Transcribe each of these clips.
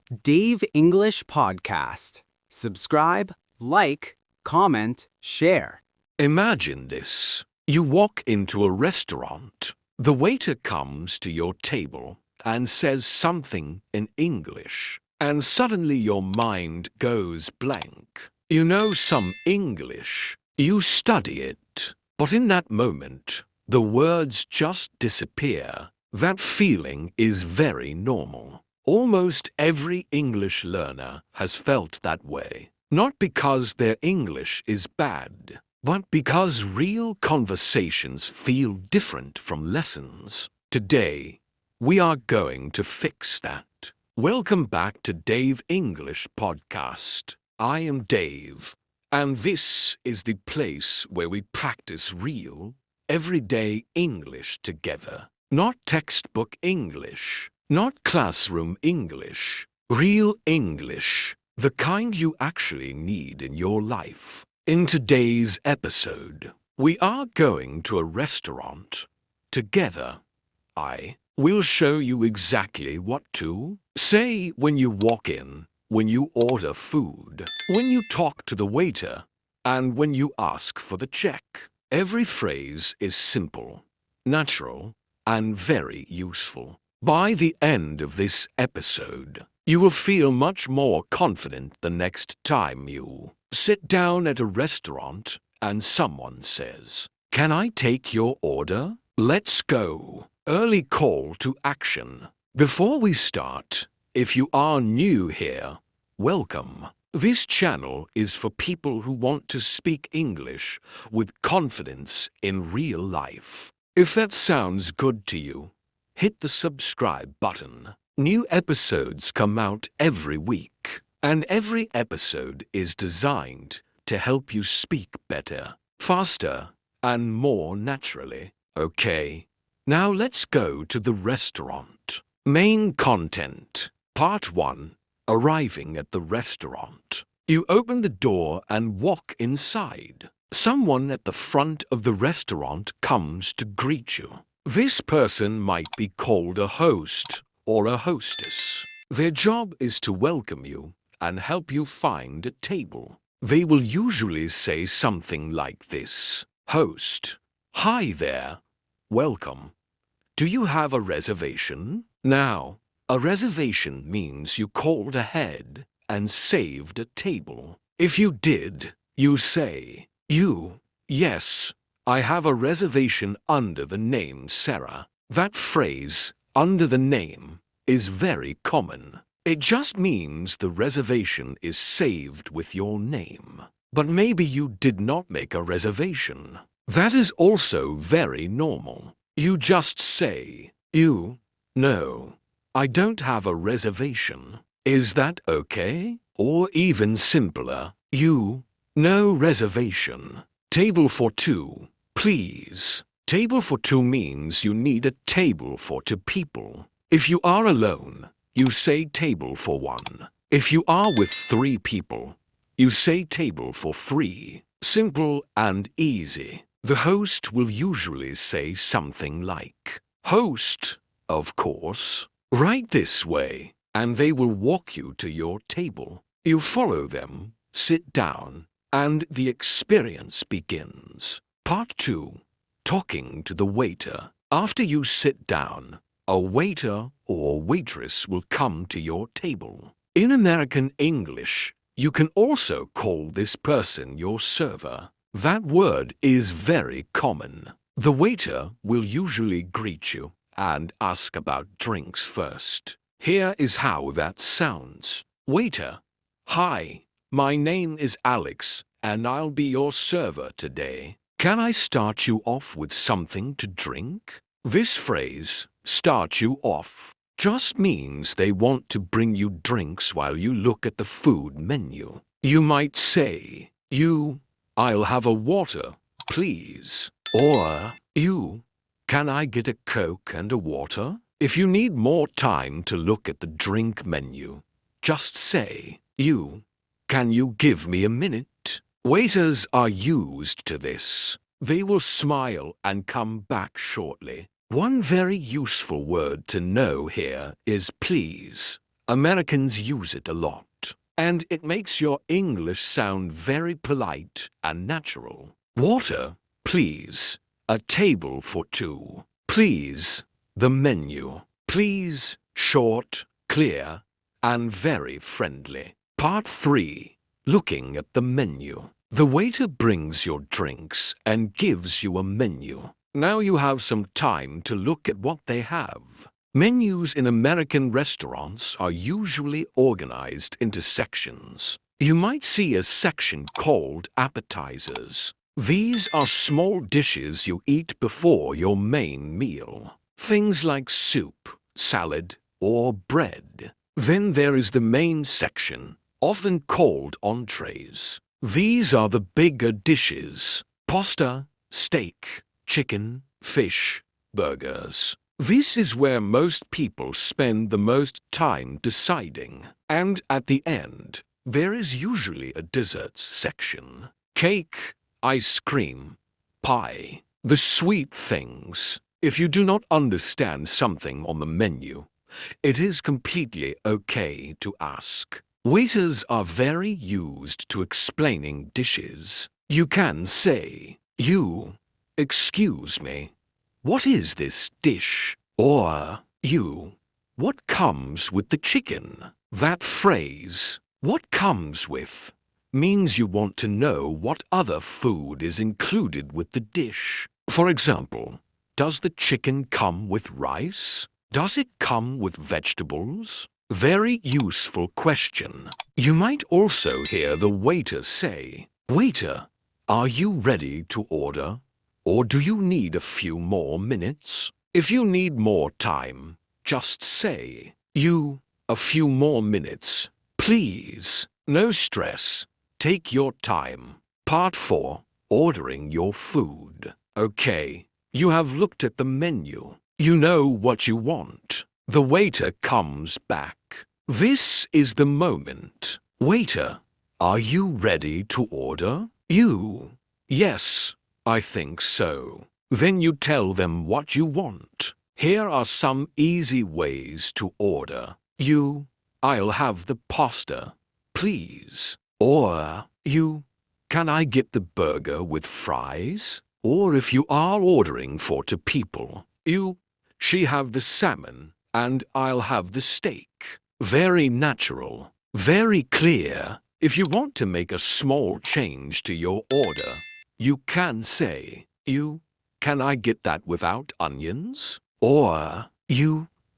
Dave English Podcast. Subscribe, like, comment, share. Imagine this. You walk into a restaurant. The waiter comes to your table and says something in English, and suddenly your mind goes blank. You know some English. You study it. But in that moment, the words just disappear. That feeling is very normal. Almost every English learner has felt that way. Not because their English is bad, but because real conversations feel different from lessons. Today, we are going to fix that. Welcome back to Dave English Podcast. I am Dave, and this is the place where we practice real, everyday English together. Not textbook English, not classroom English, real English, the kind you actually need in your life. In today's episode, we are going to a restaurant. Together, I will show you exactly what to say when you walk in, when you order food, when you talk to the waiter, and when you ask for the check. Every phrase is simple, natural, and very useful. By the end of this episode, you will feel much more confident the next time you sit down at a restaurant and someone says, "Can I take your order?" Let's go. Early call to action. Before we start, if you are new here, welcome. This channel is for people who want to speak English with confidence in real life. If that sounds good to you, hit the subscribe button. New episodes come out every week, and every episode is designed to help you speak better, faster, and more naturally. Okay, now let's go to the restaurant. Main content. Part 1. Arriving at the restaurant. You open the door and walk inside. Someone at the front of the restaurant comes to greet you. This person might be called a host or a hostess. Their job is to welcome you and help you find a table. They will usually say something like this. Host: "Hi there. Welcome. Do you have a reservation?" Now, a reservation means you called ahead and saved a table. If you did, you say, "Yes, I have a reservation under the name Sarah." That phrase, "under the name," is very common. It just means the reservation is saved with your name. But maybe you did not make a reservation. That is also very normal. You just say, "No, I don't have a reservation." Is that okay? Or even simpler, "No reservation. Table for two, please." Table for two means you need a table for two people. If you are alone, you say table for one. If you are with three people, you say table for three. Simple and easy. The host will usually say something like, "Host, of course. Right this way," and they will walk you to your table. You follow them, sit down, and the experience begins. Part 2. Talking to the waiter. After you sit down, a waiter or waitress will come to your table. In American English, you can also call this person your server. That word is very common. The waiter will usually greet you and ask about drinks first. Here is how that sounds. Waiter: "Hi, my name is Alex, and I'll be your server today. Can I start you off with something to drink?" This phrase, "start you off," just means they want to bring you drinks while you look at the food menu. You might say, "I'll have a water, please." Or, "Can I get a Coke and a water?" If you need more time to look at the drink menu, just say, "Can you give me a minute?" Waiters are used to this. They will smile and come back shortly. One very useful word to know here is please. Americans use it a lot, and it makes your English sound very polite and natural. Water, please. A table for two. Please. The menu. Please. Short, clear, and very friendly. Part 3. Looking at the menu. The waiter brings your drinks and gives you a menu. Now you have some time to look at what they have. Menus in American restaurants are usually organized into sections. You might see a section called appetizers. These are small dishes you eat before your main meal. Things like soup, salad, or bread. Then there is the main section, often called entrees. These are the bigger dishes: pasta, steak, chicken, fish, burgers. This is where most people spend the most time deciding. And at the end, there is usually a desserts section. Cake, ice cream, pie, the sweet things. If you do not understand something on the menu, it is completely okay to ask. Waiters are very used to explaining dishes. You can say, excuse me, what is this dish? Or, what comes with the chicken? That phrase, what comes with, means you want to know what other food is included with the dish. For example, does the chicken come with rice? Does it come with vegetables? Very useful question. You might also hear the waiter say, "Waiter, are you ready to order? Or do you need a few more minutes?" If you need more time, just say, a few more minutes. Please, no stress. Take your time. Part 4. Ordering your food. Okay, you have looked at the menu. You know what you want. The waiter comes back. This is the moment. Waiter, are you ready to order? Yes, I think so. Then you tell them what you want. Here are some easy ways to order. I'll have the pasta, please. Or, can I get the burger with fries? Or if you are ordering for 2 people, she have the salmon and I'll have the steak. Very natural, very clear. If you want to make a small change to your order, you can say, can I get that without onions? Or,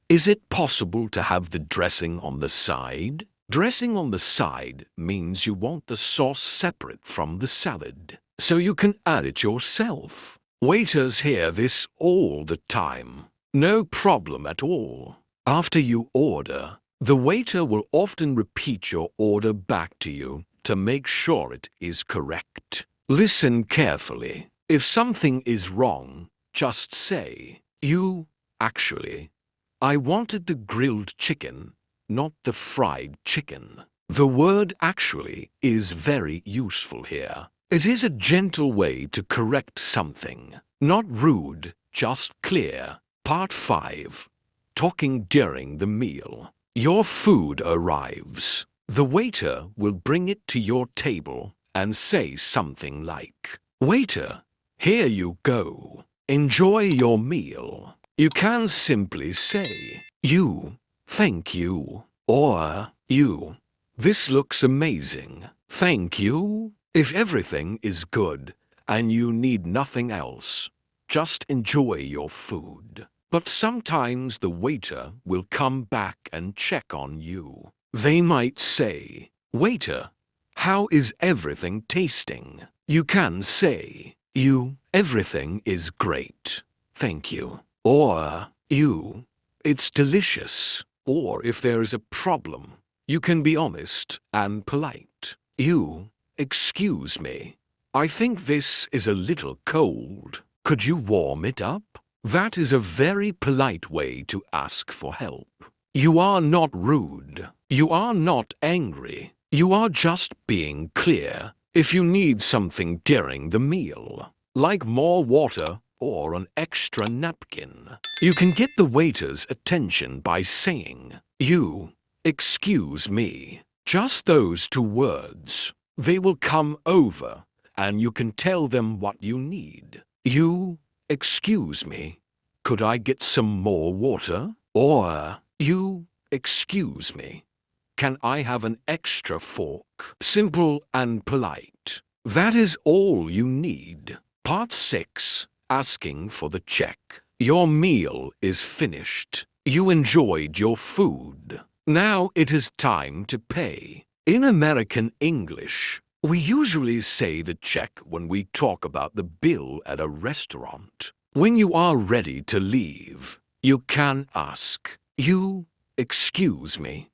is it possible to have the dressing on the side? Dressing on the side means you want the sauce separate from the salad, so you can add it yourself. Waiters hear this all the time. No problem at all. After you order, the waiter will often repeat your order back to you to make sure it is correct. Listen carefully. If something is wrong, just say, actually, I wanted the grilled chicken, not the fried chicken. The word actually is very useful here. It is a gentle way to correct something. Not rude, just clear. Part 5. Talking during the meal. Your food arrives. The waiter will bring it to your table and say something like, "Waiter, here you go. Enjoy your meal." You can simply say, thank you, or this looks amazing. Thank you. If everything is good and you need nothing else, just enjoy your food. But sometimes the waiter will come back and check on you. They might say, "Waiter, how is everything tasting?" You can say, everything is great. Thank you. Or, it's delicious. Or if there is a problem, you can be honest and polite. Excuse me. I think this is a little cold. Could you warm it up? That is a very polite way to ask for help. You are not rude. You are not angry. You are just being clear. If you need something during the meal, like more water or an extra napkin, you can get the waiter's attention by saying, excuse me. Just those two words. They will come over, and you can tell them what you need. You, excuse me. Could I get some more water? Or, you, excuse me. Can I have an extra fork? Simple and polite. That is all you need. Part 6. Asking for the check. Your meal is finished. You enjoyed your food. Now it is time to pay. In American English, we usually say the check when we talk about the bill at a restaurant. When you are ready to leave, you can ask, "You, excuse me,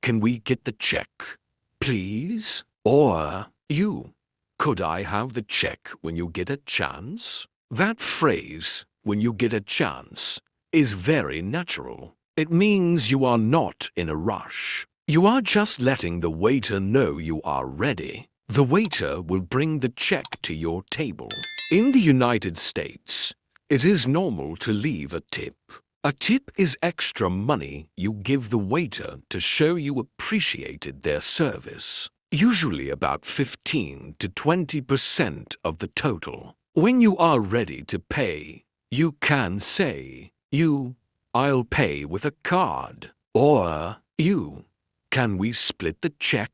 can we get the check, please?" Or, "You, could I have the check when you get a chance?" That phrase, "when you get a chance," is very natural. It means you are not in a rush. You are just letting the waiter know you are ready. The waiter will bring the check to your table. In the United States, it is normal to leave a tip. A tip is extra money you give the waiter to show you appreciated their service, usually about 15 to 20% of the total. When you are ready to pay, you can say, "You, I'll pay with a card." Or, "You, can we split the check?"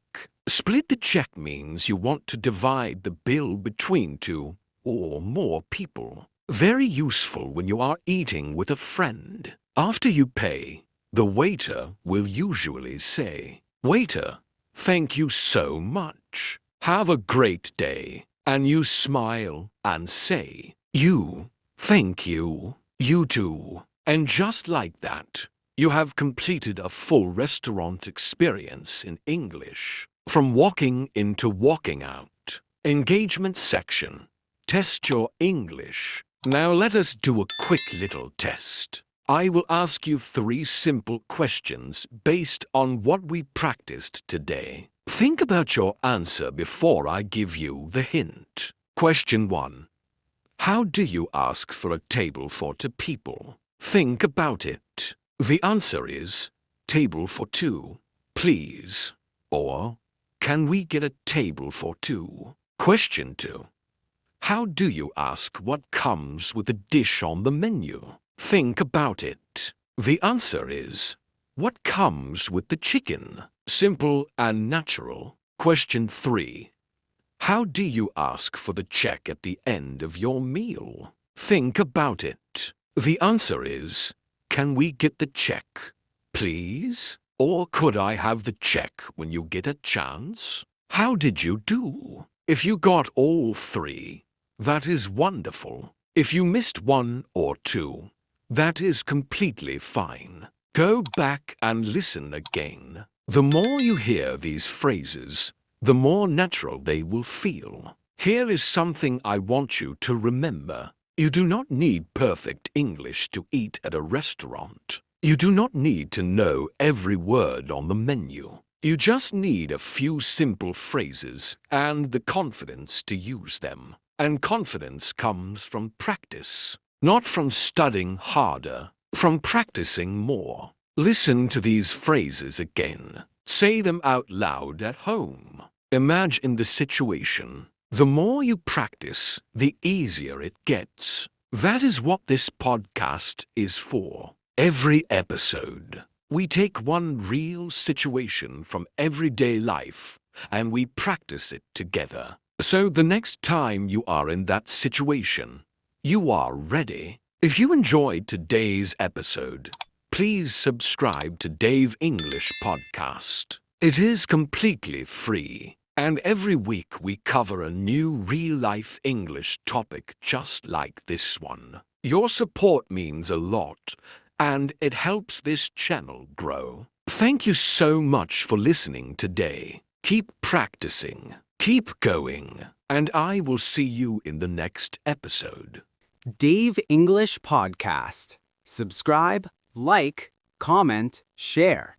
Split the check means you want to divide the bill between two or more people. Very useful when you are eating with a friend. After you pay, the waiter will usually say, "Waiter, thank you so much. Have a great day." And you smile and say, "You, thank you, you too." And just like that, you have completed a full restaurant experience in English. From walking into walking out. Engagement section. Test your English. Now let us do a quick little test. I will ask you 3 simple questions based on what we practiced today. Think about your answer before I give you the hint. Question 1. How do you ask for a table for 2 people? Think about it. The answer is, "Table for 2, please." Or, "Can we get a table for 2? Question 2. How do you ask what comes with the dish on the menu? Think about it. The answer is, "What comes with the chicken?" Simple and natural. Question 3. How do you ask for the check at the end of your meal? Think about it. The answer is, "Can we get the check, please?" Or, "Could I have the check when you get a chance?" How did you do? If you got all 3, that is wonderful. If you missed 1 or 2, that is completely fine. Go back and listen again. The more you hear these phrases, the more natural they will feel. Here is something I want you to remember. You do not need perfect English to eat at a restaurant. You do not need to know every word on the menu. You just need a few simple phrases and the confidence to use them. And confidence comes from practice, not from studying harder, from practicing more. Listen to these phrases again. Say them out loud at home. Imagine the situation. The more you practice, the easier it gets. That is what this podcast is for. Every episode, we take one real situation from everyday life and we practice it together. So the next time you are in that situation, you are ready. If you enjoyed today's episode, please subscribe to Dave English Podcast. It is completely free, and every week we cover a new real-life English topic just like this one. Your support means a lot, and it helps this channel grow. Thank you so much for listening today. Keep practicing, keep going, and I will see you in the next episode. Dave English Podcast. Subscribe, like, comment, share.